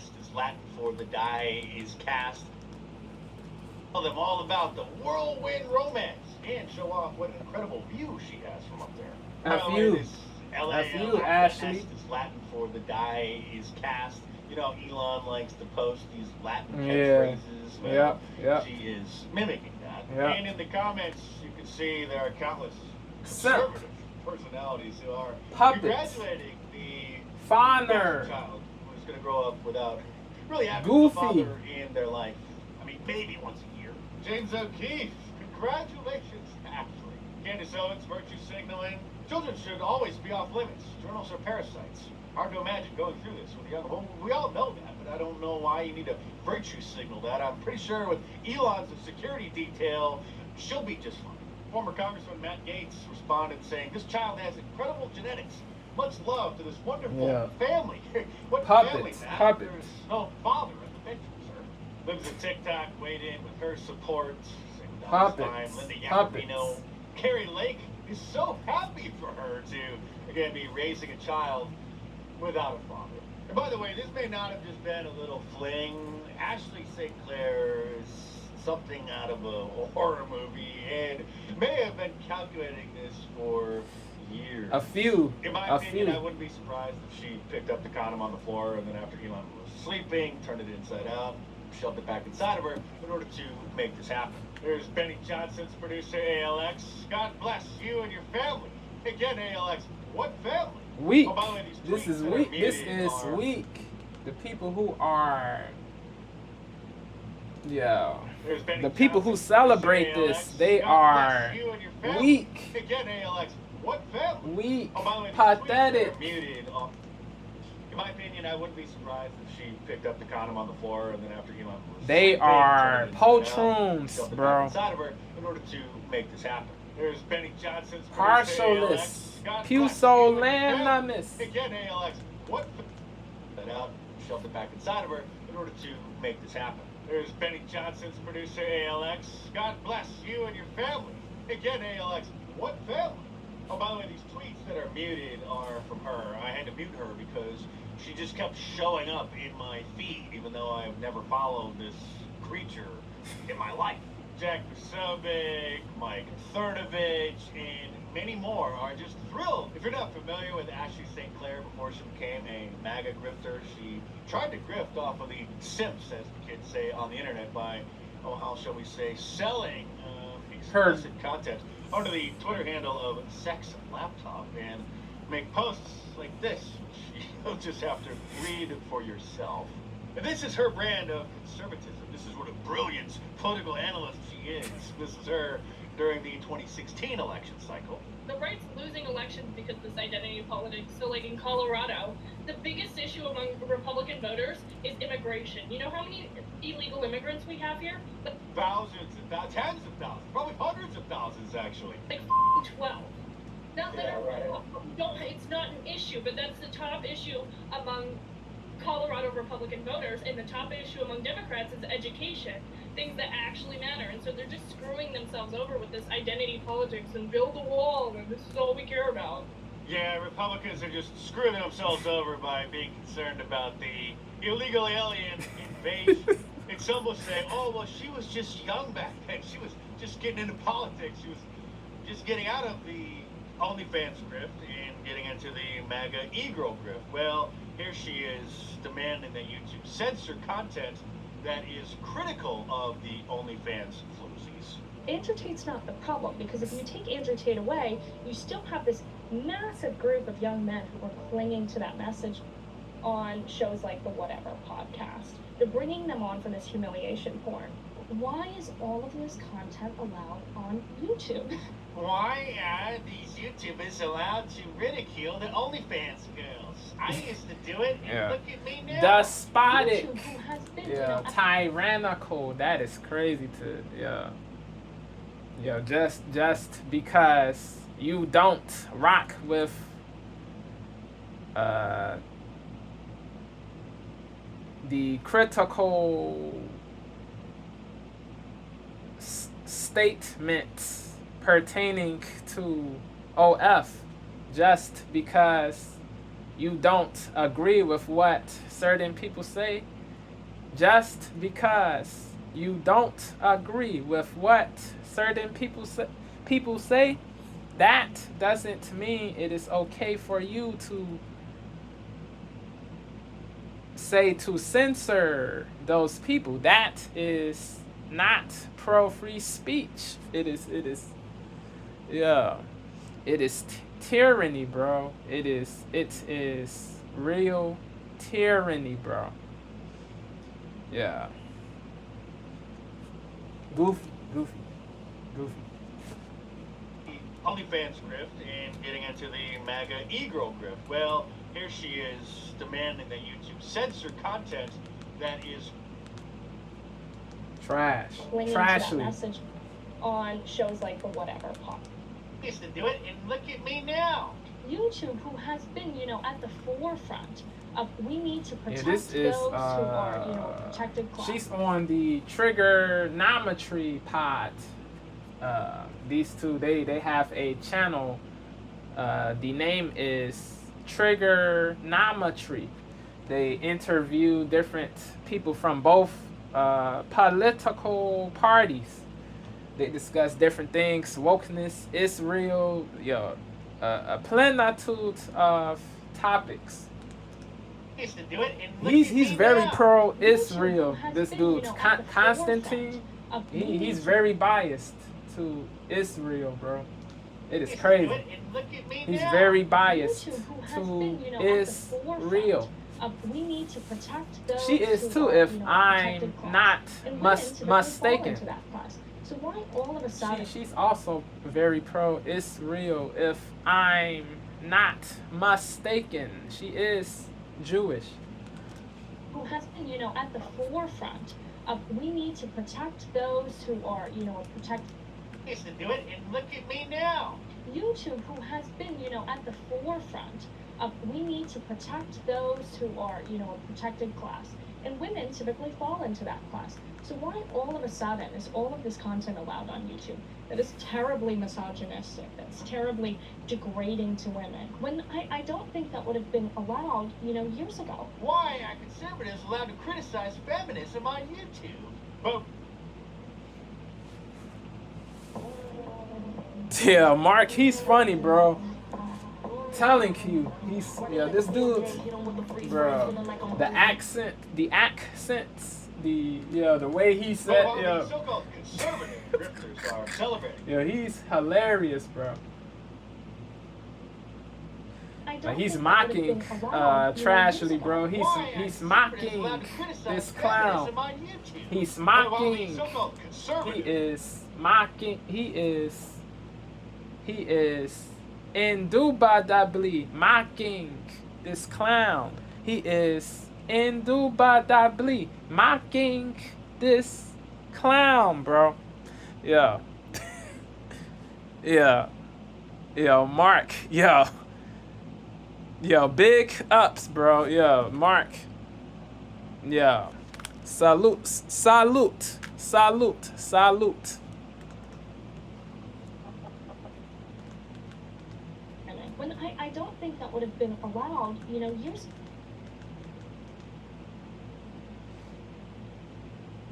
est is Latin for the die is cast. Tell them all about the whirlwind romance and show off what an incredible view she has from up there. F you. F you, Ashley. Est is Latin for the die is cast. You know, Elon likes to post these Latin Yeah. catchphrases. Well, Yep. she is mimicking that. Yep. And in the comments, you can see there are countless Simp. conservative personalities who are Puppets. congratulating the Fonder. child who's going to grow up without really having Goofy. a father in their life. I mean, maybe once a year. James O'Keefe, congratulations, Ashley. Candace Owens, virtue signaling. Children should always be off limits. Journals are parasites. Hard to imagine going through this with a young. Well, we all know that, but I don't know why you need to virtue signal that. I'm pretty sure with Elon's security detail, she'll be just fine. Former Congressman Matt Gaetz responded saying, "This child has incredible genetics. Much love to this wonderful family." What family, Matt? Puppets. There's no father in the picture, sir. Lives a TikTok weighed in with her support. Puppets. Linda Puppets. Yacopino. Carrie Lake is so happy for her to, again, be raising a child without a father. And by the way, this may not have just been a little fling. Ashley St. Clair is something out of a horror movie and may have been calculating this for years. A few. In my opinion, I wouldn't be surprised if she picked up the condom on the floor and then after Elon was sleeping, turned it inside out, shoved it back inside of her in order to make this happen. There's Benny Johnson's producer, ALX. God bless you and your family. Again, ALX, what family? Weak. Oh, by the way, these This tweets is that are weak. This muted is are- weak. The people who are, yeah, There's Benny the people who Johnson's celebrate producer, this, ALX. they God are bless you and your family. weak, Again, ALX, what family? weak, Oh, by the way, these tweets that pathetic. are muted are- In my opinion, I wouldn't be surprised if she picked up the condom on the floor and then after Elon was They sleeping, are turned it inside out, poltroons, shoved it bro. back inside of her in order to make this happen. There's Benny Johnson's producer, Partialist, ALX. God bless you and your family. pusillanimous. Again, ALX, what that out, shoved it back inside of her in order to make this happen. There's Benny Johnson's producer, ALX. God bless you and your family. Again, ALX, what family? Oh, by the way, these tweets that are muted are from her. I had to mute her because she just kept showing up in my feed, even though I have never followed this creature in my life. Jack Posobiec, Mike Thurnovich, and many more are just thrilled. If you're not familiar with Ashley St. Clair before she became a MAGA grifter, she tried to grift off of the simps, as the kids say on the internet, by, oh, how shall we say, selling explicit content under the Twitter handle of Sex Laptop and make posts like this, which you'll just have to read for yourself. And this is her brand of conservatism. This is what a brilliant political analyst she is. This is her during the 2016 election cycle. The right's losing elections because of this identity politics. So, like in Colorado, the biggest issue among Republican voters is immigration. You know how many illegal immigrants we have here? Like Thousands, tens of thousands, probably hundreds of thousands, actually. like 12. Not that it's not an issue, but that's the top issue among Colorado Republican voters, and the top issue among Democrats is education, things that actually matter. And so they're just screwing themselves over with this identity politics and build a wall, and this is all we care about. Yeah, Republicans are just screwing themselves over by being concerned about the illegal alien invasion. And some will say, oh, well, she was just young back then. She was just getting into politics. She was just getting out of the OnlyFans grift and getting into the MAGA e-girl grift. Well, here she is demanding that YouTube censor content that is critical of the OnlyFans floozies. Andrew Tate's not the problem, because if you take Andrew Tate away, you still have this massive group of young men who are clinging to that message on shows like the Whatever podcast. They're bringing them on for this humiliation porn. Why is all of this content allowed on YouTube? Why are these YouTubers allowed to ridicule the OnlyFans girls? I used to do it, and look at me now. Despotic, YouTube, who has been, tyrannical. That is crazy to, just because you don't rock with the critical statements pertaining to OF, just because you don't agree with what certain people say, just because you don't agree with what certain people say, that doesn't mean it is okay for you to say to censor those people. That is not pro free speech. It is tyranny, bro. It is real tyranny, bro. Yeah. Goofy. OnlyFans grift and getting into the MAGA e-girl grift. Well, here she is demanding that YouTube censor content that is trash. Clinging to that message on shows like the whatever pop. Used to do it, and look at me now. YouTube, who has been, at the forefront of we need to protect this is, those who are, a protected class. She's on the Trigonometry pod. These two, they have a channel. The name is Trigonometry. They interview different people from both political parties. They discuss different things. Wokeness, Israel, a plenitude of topics. Used to do it, and look He's at me very now. pro-Israel. This been, dude, at the Constantine. of He's very biased to Israel, bro. It is Used to do crazy. it, and look at me He's now. very biased YouTube, who has to been, at the Israel. forefront of we need to protect those She is who too, are, if a I'm protected class. not And women typically fall mistaken. into that class. So why all of a sudden She's also very pro-Israel, if I'm not mistaken. She is Jewish. who has been, at the forefront of we need to protect those who are, protect Used to do it, and look at me now. YouTube, who has been, at the forefront of we need to protect those who are, a protected class. And women typically fall into that class. So why all of a sudden is all of this content allowed on YouTube that is terribly misogynistic, that's terribly degrading to women, when I don't think that would have been allowed, years ago. Why are conservatives allowed to criticize feminism on YouTube? But Yeah, Mark, he's funny, bro. Telling you, this dude, bro. The accents, the way he said, while the so-called conservative grifters are celebrating. he's hilarious, bro. I don't Like, he's think that would have mocking been allowed, Trashly, years bro. ago. He's Why are he's conservatives mocking allowed to criticize this feminism clown. on YouTube? He's But while the mocking. so-called He conservative is mocking. He is indubitably mocking this clown. He is indubitably mocking this clown, bro. Yeah. Yeah. Yo, Mark. Yo, big ups, bro. Yo, Mark. Yeah. Salute. When I don't think that would have been allowed, years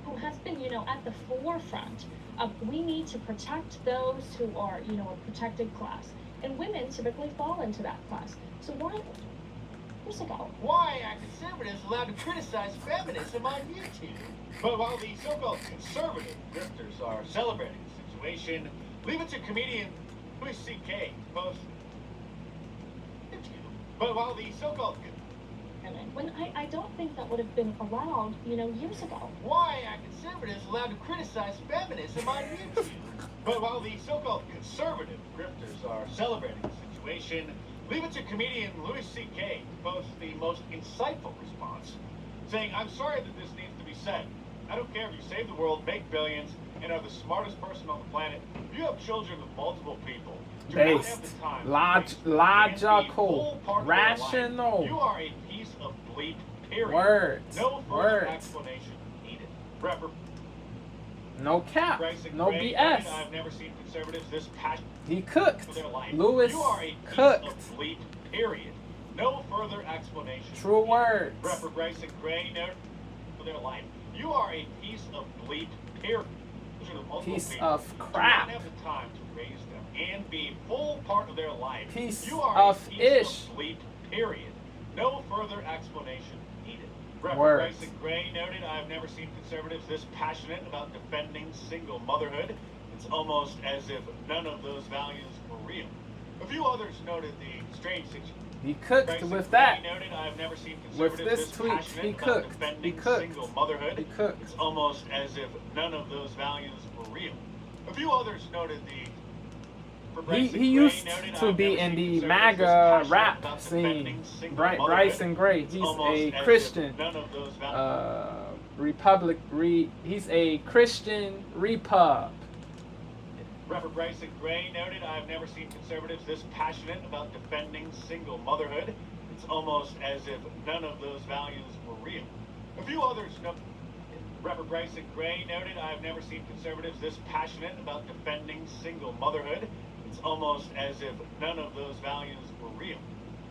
who has been, at the forefront of we need to protect those who are, a protected class. And women typically fall into that class. So why years ago? Why are conservatives allowed to criticize feminism on YouTube? But while the so-called conservative grifters are celebrating the situation, leave it to comedian Louis C.K. to post. But while the so-called when I don't think that would have been allowed, years ago. Why are conservatives allowed to criticize feminism on YouTube? But while the so-called conservative grifters are celebrating the situation, leave it to comedian Louis C.K. to post the most insightful response, saying, "I'm sorry that this needs to be said. I don't care if you save the world, make billions, and are the smartest person on the planet. If you have children with multiple people, do not have Based, the time to waste and be logical, full part of their life. rational. You are a piece of bleep, period. Words. No further Words. explanation needed." Reverend No cap. Bryson No Gray, BS. I've never seen conservatives this passionate He cooked. for their life. Lewis You are a piece cooked. of bleep, period. No further explanation. True words. Reverend Bryson Gray noted for their life. You are a piece of bleep, period. Piece of crap. Do not have the time to raise them and be full part of their life. Piece you are of a piece ish. of bleep, period. No further explanation needed. Reverend Words. Bryson Gray noted, I have never seen conservatives this passionate about defending single motherhood. It's almost as if none of those values were real. A few others noted the strange situation. He cooked Bryson with Gray that. noted, I have never seen With conservatives this this tweet, passionate he about cooked. He defending cooked. single motherhood. He cooked. It's almost as if none of those values were real. A few others noted He used to be in the MAGA rap scene. Bryson Gray. He's a Christian. He's a Christian repub. Reverend Bryson Gray noted, I have never seen conservatives this passionate about defending single motherhood. It's almost as if none of those values were real. A few others noted. Reverend Bryson Gray noted, I have never seen conservatives this passionate about defending single motherhood. It's almost as if none of those values were real.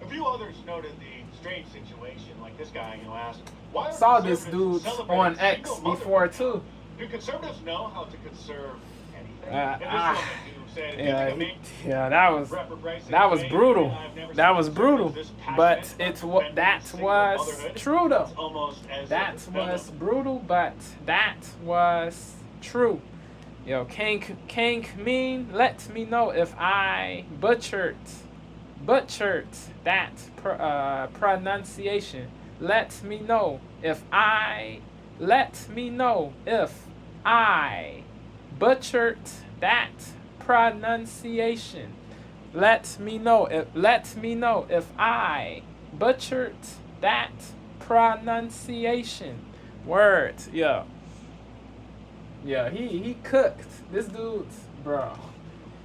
A few others noted the strange situation, like this guy, asked, why are Saw this conservatives dude celebrating on X single before motherhood too. now? Do conservatives know how to conserve anything? And this Ah. woman who said, if you think a man- Yeah, that was Reverend Bryson that was Gray brutal. noted, "I've never That seen was brutal. conservatives this But passionate it's about what defending that single was motherhood. true though. It's almost as That if none was of brutal, but that was true. Yo, King Mean, let me know if I butchered that pronunciation. Let me know if I butchered that pronunciation. Let me know if I butchered that pronunciation. Words, yeah. Yeah, he cooked. This dude's, bro.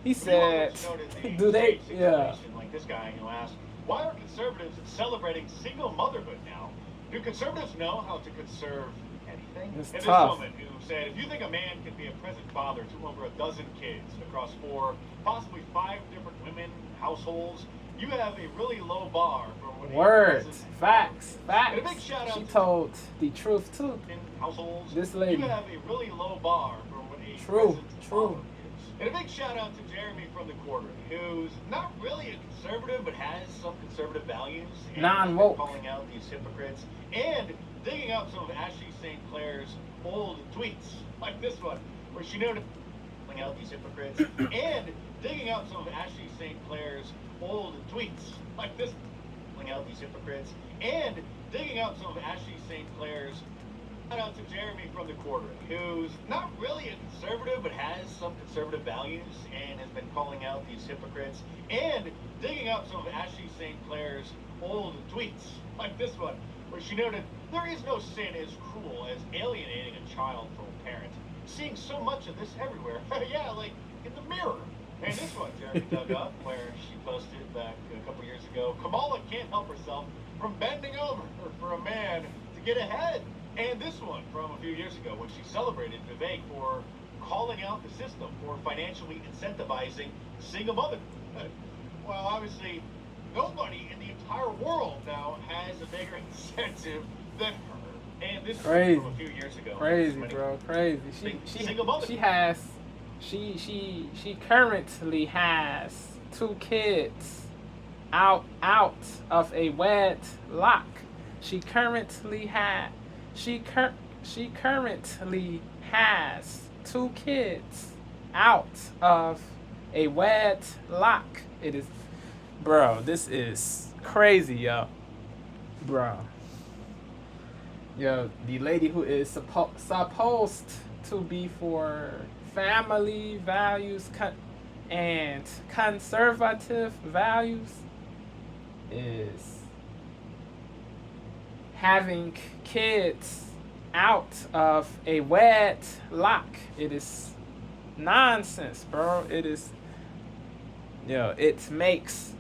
He said, do they, yeah. Like this guy, asked, why are conservatives celebrating single motherhood now? Do conservatives know how to conserve anything? It's and tough. This woman who said, if you think a man can be a present father to over a dozen kids across 4, possibly 5 different women households, you have a really low bar for what Words, facts. And a big shout out She to told the truth too. in households. This lady. You have a really low bar for what a True. present father is. And a big shout out to Jeremy from the Quarter, who's not really a conservative, but has some conservative values. And Non-woke. calling out these hypocrites and digging up some of Ashley St. Clair's old tweets, like this one, where she noted calling out these hypocrites and digging up some of Ashley St. Clair's old tweets, like this, calling out these hypocrites and digging up some of Ashley St. Clair's. Shout out to Jeremy from the Quarter, who's not really a conservative, but has some conservative values and has been calling out these hypocrites and digging up some of Ashley St. Clair's old tweets, like this one, where she noted, there is no sin as cruel as alienating a child from a parent. Seeing so much of this everywhere. Yeah, like in the mirror. And this one Jeremy dug up, where she posted back a couple years ago, Kamala can't help herself from bending over for a man to get ahead. And this one from a few years ago when she celebrated Vivek for calling out the system for financially incentivizing single mother. Well, obviously, nobody in the entire world now has a bigger incentive than her. And this Crazy. from a few years ago. Crazy, bro. Crazy. Single mother. She currently has 2 kids out of a wedlock. She currently has 2 kids out of a wedlock. It is, bro, this is crazy, yo. Bro. Yo, the lady who is supposed to be for family values and conservative values is having kids out of a wedlock. It is nonsense, bro. It is, it makes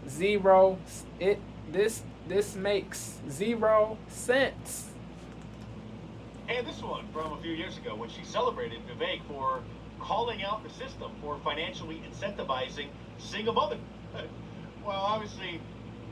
this makes 0 sense. And this one from a few years ago when she celebrated Vivek for calling out the system for financially incentivizing single mother. Well, obviously,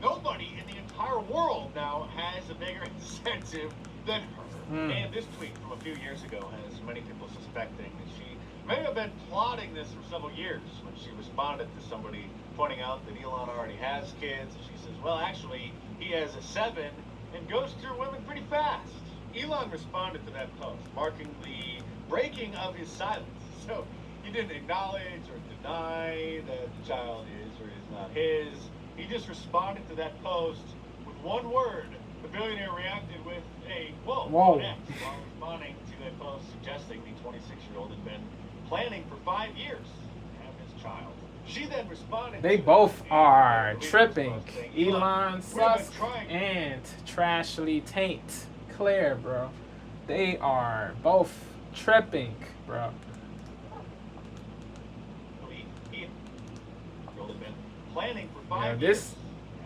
nobody in the entire world now has a bigger incentive than her. And this tweet from a few years ago has many people suspecting that she may have been plotting this for several years when she responded to somebody pointing out that Elon already has kids. She says, well, actually, he has a 7 and goes through women pretty fast. Elon responded to that post, marking the breaking of his silence. So he didn't acknowledge or deny that the child is or is not his. He just responded to that post with one word. The billionaire reacted with a whoa. On X, while responding to a post suggesting the 26-year-old had been planning for 5 years to have his child. She then responded. They both are tripping. Elon Musk and Trashly Taint Claire, bro. They are both tripping, bro. Planning for 5 years to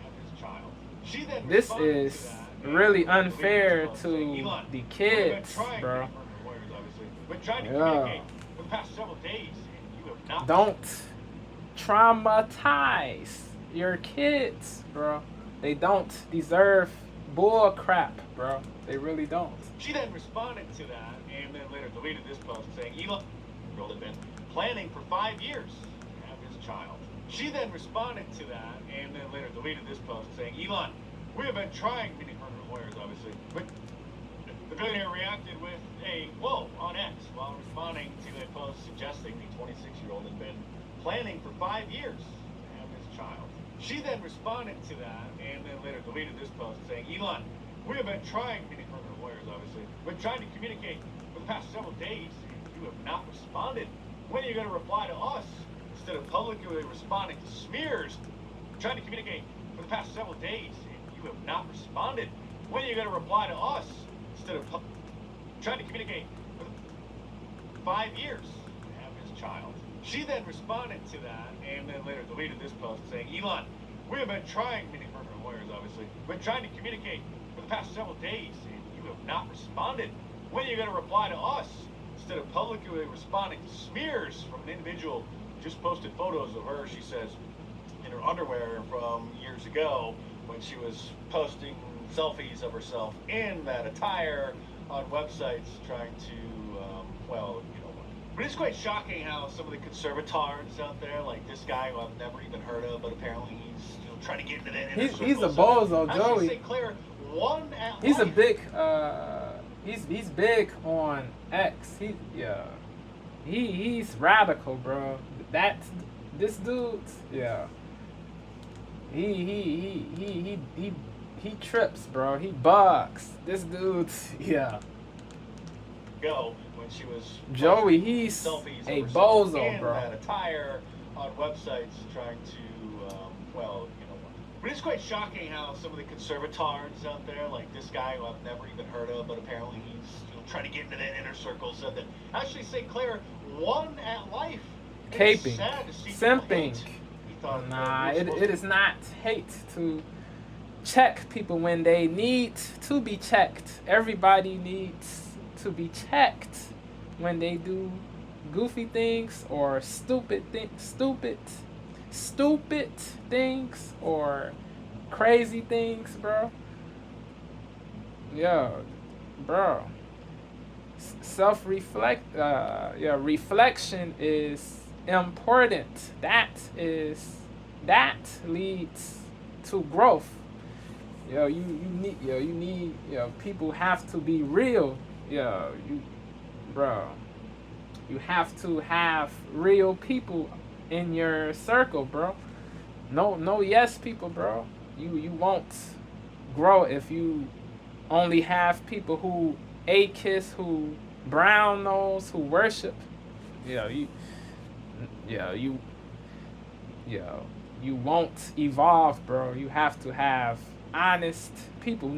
have his child. She then this is really unfair to the kids, bro. Yeah. Don't traumatize your kids, bro. They don't deserve bull crap, bro. They really don't. She then responded to that and then later deleted this post saying Elon had been planning for 5 years to have his child. She then responded to that and then later deleted this post saying, Elon, we have been trying, meaning her lawyers obviously, but the billionaire reacted with a whoa on X while responding to a post suggesting the 26-year-old had been planning for 5 years to have his child. She then responded to that and then later deleted this post saying, Elon, we have been trying, meaning her lawyers obviously, but trying to communicate for the past several days and you have not responded. When are you going to reply to us? Instead of publicly responding to smears, trying to communicate for the past several days, and you have not responded. When are you going to reply to us? Instead of trying to communicate for 5 years to have his child. She then responded to that, and then later deleted this post saying, Elon, we have been trying, meaning her lawyers obviously, been trying to communicate for the past several days, and you have not responded. When are you going to reply to us? Instead of publicly responding to smears from an individual just posted photos of her, she says, in her underwear from years ago when she was posting selfies of herself in that attire on websites trying to, well, you know. But it's quite shocking how some of the conservatards out there, like this guy who I've never even heard of, but apparently he's trying to get into that inner circle. He's a bozo, Joey. Claire, one at he's life. A big, he's big on X. He's radical, bro. This dude, yeah. He trips, bro. He bugs. This dude, yeah. Go when she was Joey, he's a bozo, in bro. That attire on websites trying to, well, you know. But it's quite shocking how some of the conservatards out there, like this guy who I've never even heard of, but apparently he's trying to get into that inner circle, said that actually St. Clair won at life. Caping, simping. Nah, it is not hate to check people when they need to be checked. Everybody needs to be checked when they do goofy things or stupid things or crazy things, bro. Yeah, bro. Reflection is important. That leads to growth. You need people have to be real. You have to have real people in your circle, bro. No yes people, bro. You won't grow if you only have people who A-kiss, who brown nose, who worship. You won't evolve, bro. You have to have honest people.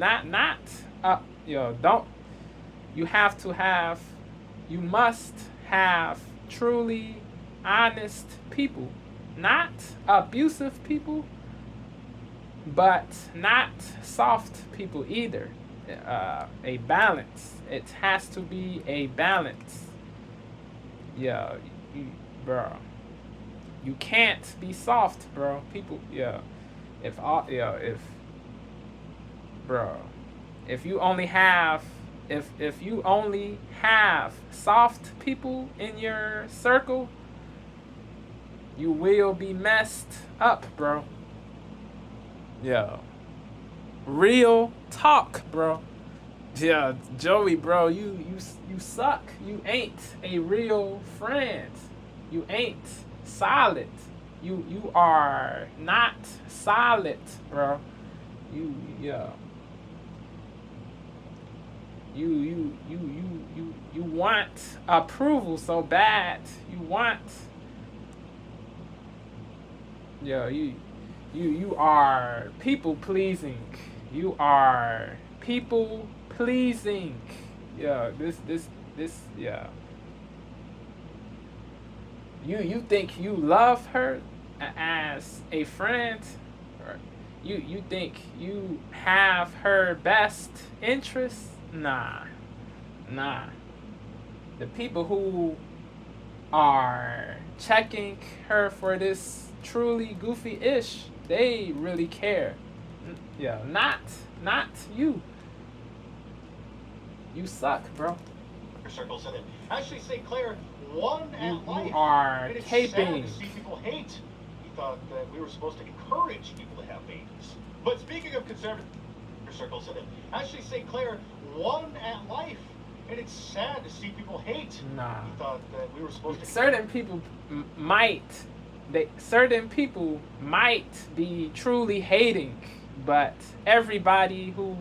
You must have truly honest people. Not abusive people, but not soft people either. A balance. It has to be a balance. Bro. You can't be soft, bro. People, if all, bro, if you only have, if you only have soft people in your circle, you will be messed up, bro. Yeah. Real talk, bro. Yeah, Joey, bro, you suck. You ain't a real friend. You ain't solid. You are not solid, bro. You you want approval so bad. You want you are people pleasing. You are people pleasing. This You think you love her as a friend, or you think you have her best interest? Nah. The people who are checking her for this truly goofy ish, they really care. Not you. You suck, bro. Circles in it. Actually, St. Clair won at life. You are and it's taping. sad to see people hate. He thought that we were supposed to encourage people to have babies. But speaking of conservative circles in it, actually, St. Clair won at life. And it's sad to see people hate. Nah. He thought that we were supposed to. Certain people might be truly hating, but everybody who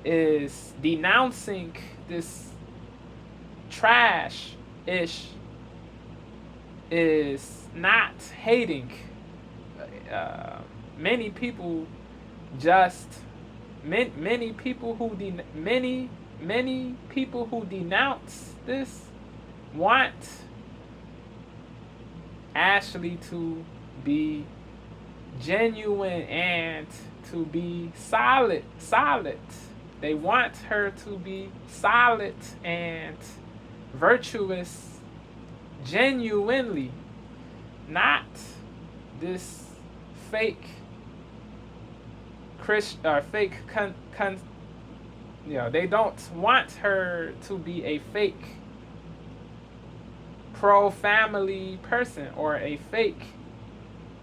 is denouncing this trash-ish is not hating. Many people who denounce this want Ashley to be genuine and to be solid. They want her to be solid and virtuous genuinely, not this fake they don't want her to be a fake pro-family person or a fake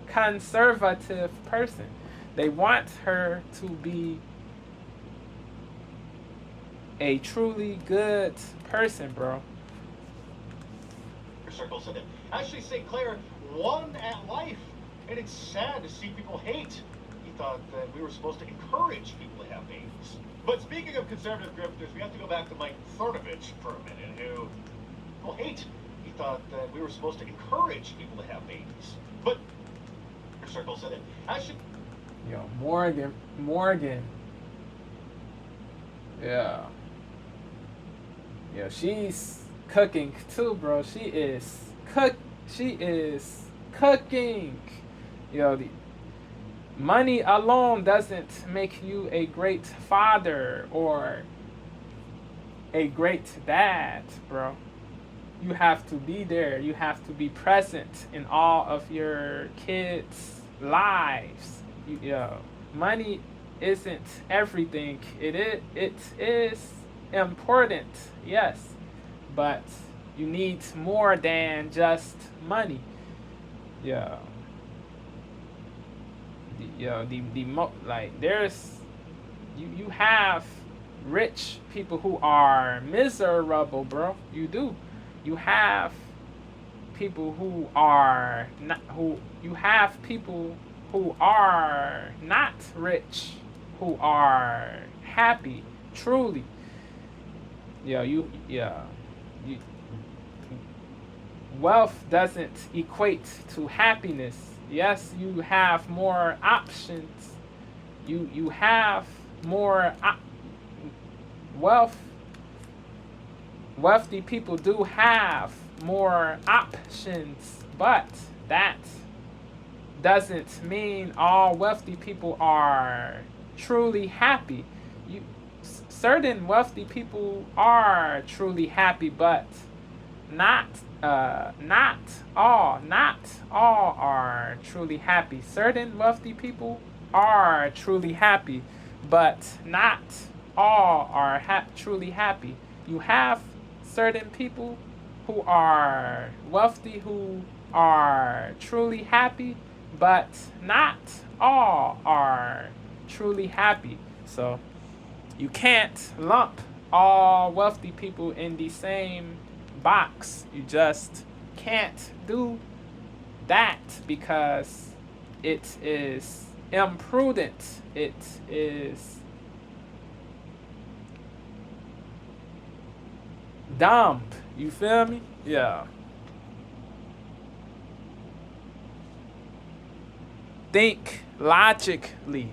conservative person. They want her to be a truly good person, bro. Circles in it. Actually, St. Clair won at life, and it's sad to see people hate. He thought that we were supposed to encourage people to have babies. But speaking of conservative grifters, we have to go back to Mike Cernovich for a minute, who people hate. He thought that we were supposed to encourage people to have babies. But circles in it. Actually, Morgan. Yeah, she's cooking too, bro. She is cooking. The money alone doesn't make you a great father or a great dad, bro. You have to be there. You have to be present in all of your kids' lives. Money isn't everything. It is important, yes, but you need more than just money. There's you have rich people who are miserable, bro. You do. You have people who are not rich who are happy truly. Wealth doesn't equate to happiness. Yes, you have more options. You have more wealthy people do have more options, but that doesn't mean all wealthy people are truly happy. Certain wealthy people are truly happy, but not all are truly happy. Certain wealthy people are truly happy, but not all are truly happy. You have certain people who are wealthy who are truly happy, but not all are truly happy. So you can't lump all wealthy people in the same box. You just can't do that because it is imprudent. It is dumb. You feel me? Yeah. Think logically.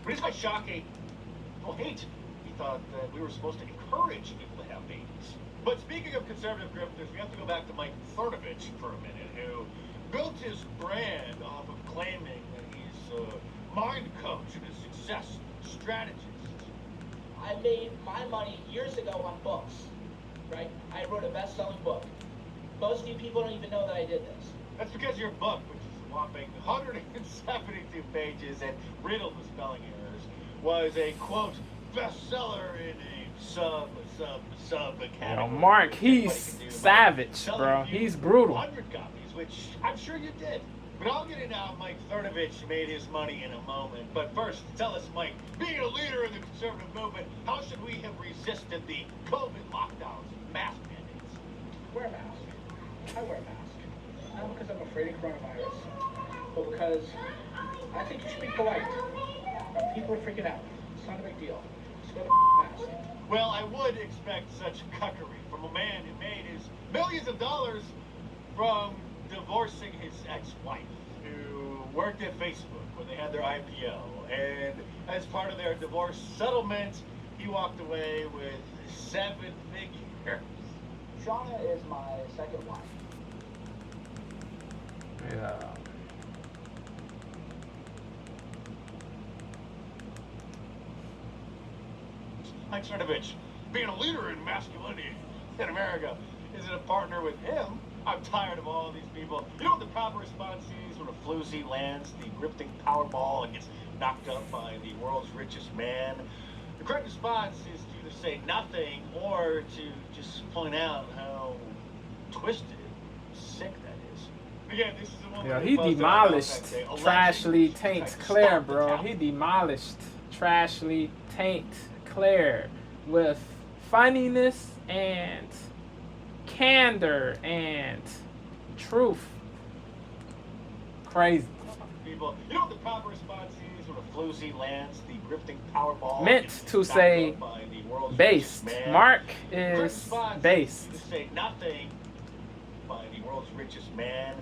But it's quite shocking. Well, hate. He thought that we were supposed to encourage people to have babies. But speaking of conservative grifters, we have to go back to Mike Cernovich for a minute, who built his brand off of claiming that he's a mind coach and a success strategist. I made my money years ago on books, right? I wrote a best-selling book. Most of you people don't even know that I did this. That's because your book, which is a whopping 172 pages and riddled with spelling errors, was a, quote, bestseller in a sub category. Mark, he's savage, bro. He's brutal. 100 copies, which I'm sure you did. But I'll get into how Mike Cernovich made his money in a moment. But first, tell us, Mike, being a leader in the conservative movement, how should we have resisted the COVID lockdowns, mask mandates? Wear a mask. I wear a mask. Not because I'm afraid of coronavirus, but because I think you should be polite. People are freaking out. It's not a big deal. Just wear the mask. Well, I would expect such cuckery from a man who made his millions of dollars from divorcing his ex-wife, who worked at Facebook when they had their IPO, and as part of their divorce settlement, he walked away with 7 figures. Shauna is my second wife. Yeah. Mike Cernovich, being a leader in masculinity in America, isn't a partner with him. I'm tired of all of these people. You know what the proper response is when a floozy lands the grifting Powerball and gets knocked up by the world's richest man? The correct response is to either say nothing or to just point out how twisted, sick that is. Again, this is a woman Yeah, who he posted on demolished Valentine's Day, Trashly alleging Taint she tried to Claire, stop the bro. tablet. He demolished Trashly Taint Claire with funniness and candor and truth. Crazy. People, you know what the proper response is when a floozy lands the grifting Powerball? Meant to say based. Mark is based. To say nothing by the world's richest man.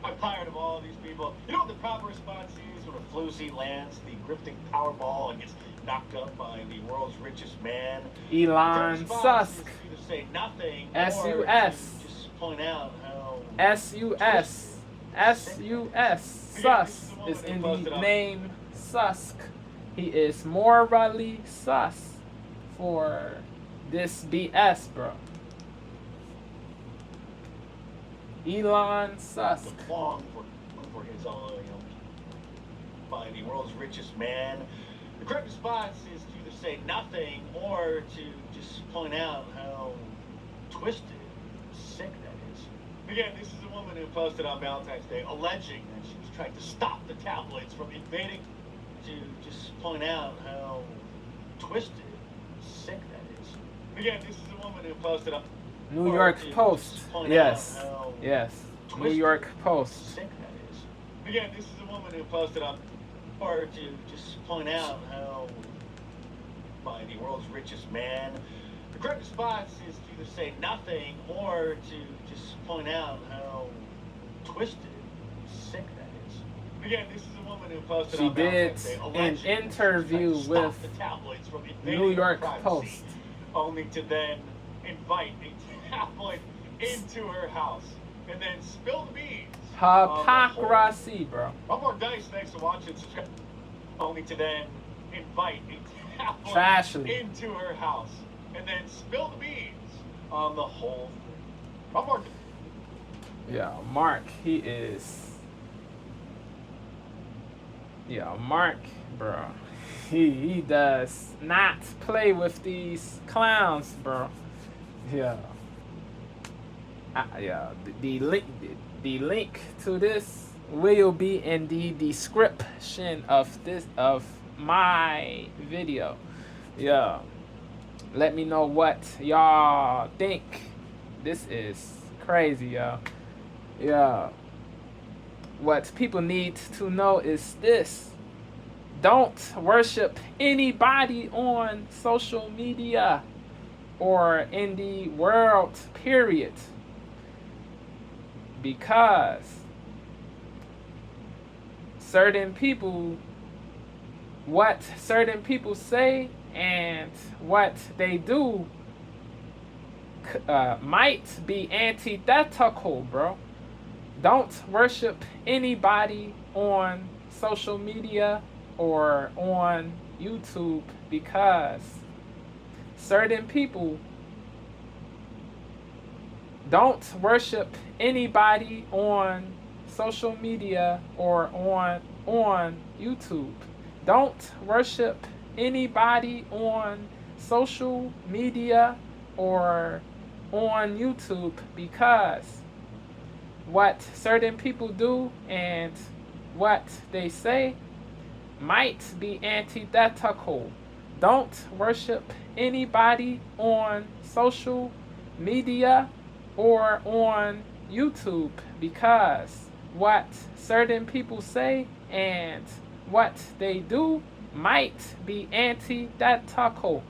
I'm tired of all of these people. You know what the proper response is when a floozy lands the grifting Powerball and gets knocked up by the world's richest man? Elon Musk. To say nothing. S-U-S. Just point out how S-U-S. S-U-S. Sus is in the name Susk. He is morally sus for this BS, bro. Elon Musk. long for his by the world's richest man. The correct response is to either say nothing or to just point out how twisted, sick that is. Again, this is a woman who posted on Valentine's Day alleging that she was trying to stop the tabloids from invading, to just point out how twisted, sick that is. Again, this is a woman who posted on New York Post. Yes. Yes. New York Post. Sick that is. Again, this is a woman who posted on, or to just point out how by the world's richest man. The correct response is to either say nothing or to just point out how twisted, sick that is. Again, this is a woman who posted She on did Valentine's Day an alleging interview she's trying to with stop the tabloids from invading New her York privacy, Post. only to then invite a tabloid into her house and then spill the beans. Hypocrisy, bro. I'm markdice. Thanks for watching. Subscribe. Only to then invite a tabloid Trashly. into her house and then spill the beans on the whole thing. I'm markdice. Yeah, Mark, he is Yeah, Mark, bro. He does not play with these clowns, bro. Yeah. Yeah. The link to this will be in the description of my video. Yeah. Let me know what y'all think. This is crazy, y'all. Yeah. What people need to know is this. Don't worship anybody on social media or in the world, period. Because certain people, what certain people say and what they do might be antithetical, bro. Don't worship anybody on social media or on YouTube because certain people don't worship anybody on social media or on YouTube. Don't worship anybody on social media or on YouTube because what certain people do and what they say might be antithetical. Don't worship anybody on social media or on YouTube because what certain people say and what they do might be antithetical.